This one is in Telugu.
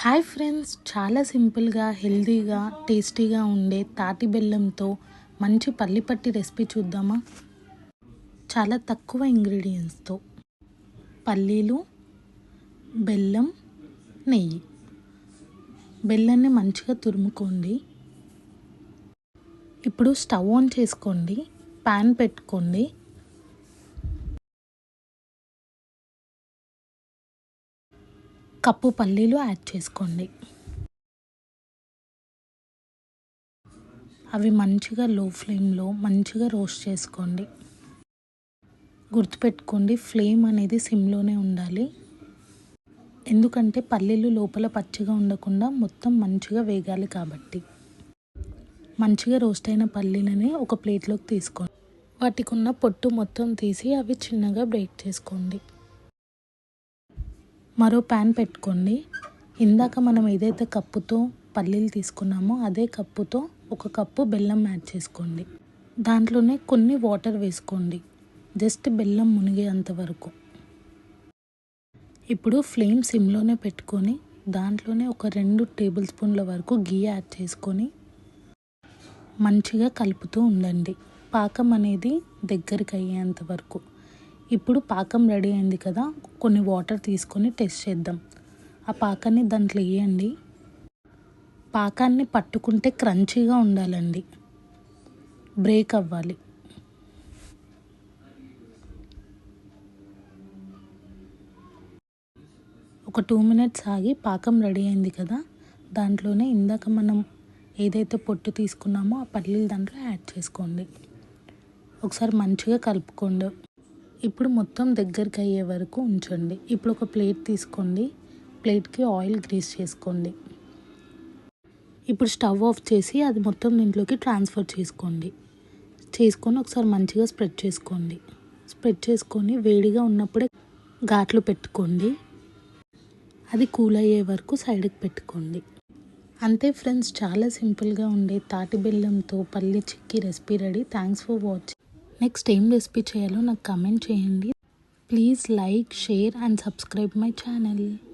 హాయ్ ఫ్రెండ్స్, చాలా సింపుల్గా హెల్తీగా టేస్టీగా ఉండే తాటి బెల్లంతో మంచి పల్లి పట్టి రెసిపీ చూద్దామా. చాలా తక్కువ ఇంగ్రీడియంట్స్తో పల్లీలు, బెల్లం, నెయ్యి. బెల్లాన్ని మంచిగా తురుముకోండి. ఇప్పుడు స్టవ్ ఆన్ చేసుకోండి, ప్యాన్ పెట్టుకోండి. కప్పు పల్లీలు యాడ్ చేసుకోండి. అవి మంచిగా లో ఫ్లేమ్లో మంచిగా రోస్ట్ చేసుకోండి. గుర్తుపెట్టుకోండి, ఫ్లేమ్ అనేది సిమ్లోనే ఉండాలి. ఎందుకంటే పల్లీలు లోపల పచ్చిగా ఉండకుండా మొత్తం మంచిగా వేగాలి కాబట్టి. మంచిగా రోస్ట్ అయిన పల్లీలని ఒక ప్లేట్లోకి తీసుకోండి. వాటికి ఉన్న పొట్టు మొత్తం తీసి అవి చిన్నగా బ్రేక్ చేసుకోండి. మరో ప్యాన్ పెట్టుకోండి. ఇందాక మనం ఏదైతే కప్పుతో పల్లీలు తీసుకున్నామో అదే కప్పుతో ఒక కప్పు బెల్లం యాడ్ చేసుకోండి. దాంట్లోనే కొన్ని వాటర్ వేసుకోండి, జస్ట్ బెల్లం మునిగేంత వరకు. ఇప్పుడు ఫ్లేమ్ సిమ్లోనే పెట్టుకొని దాంట్లోనే ఒక 2 టేబుల్ స్పూన్ల వరకు గీ యాడ్ చేసుకొని మంచిగా కలుపుతూ ఉండండి, పాకం అనేది దగ్గరికి అయ్యేంత వరకు. ఇప్పుడు పాకం రెడీ అయింది కదా, కొన్ని వాటర్ తీసుకొని టెస్ట్ చేద్దాం. ఆ పాకాన్ని దాంట్లో వేయండి. పాకాన్ని పట్టుకుంటే క్రంచీగా ఉండాలండి, బ్రేక్ అవ్వాలి. ఒక 2 మినిట్స్ ఆగి పాకం రెడీ అయింది కదా, దాంట్లోనే ఇందాక మనం ఏదైతే పొట్టు తీసుకున్నామో ఆ పల్లీలు దాంట్లో యాడ్ చేసుకోండి. ఒకసారి మంచిగా కలుపుకోండి. ఇప్పుడు మొత్తం దగ్గరికి అయ్యే వరకు ఉంచండి. ఇప్పుడు ఒక ప్లేట్ తీసుకోండి, ప్లేట్కి ఆయిల్ గ్రీస్ చేసుకోండి. ఇప్పుడు స్టవ్ ఆఫ్ చేసి అది మొత్తం దీంట్లోకి ట్రాన్స్ఫర్ చేసుకొని ఒకసారి మంచిగా స్ప్రెడ్ చేసుకొని వేడిగా ఉన్నప్పుడే ఘాట్లు పెట్టుకోండి. అది కూల్ అయ్యే వరకు సైడ్కి పెట్టుకోండి. అంతే ఫ్రెండ్స్, చాలా సింపుల్గా ఉండే తాటి బెల్లంతో పల్లి chikki recipe ready. Thanks for watching. Next ఏం రెసిపీ చేయాలో నాకు కమెంట్ చేయండి. Please like, share and subscribe my channel.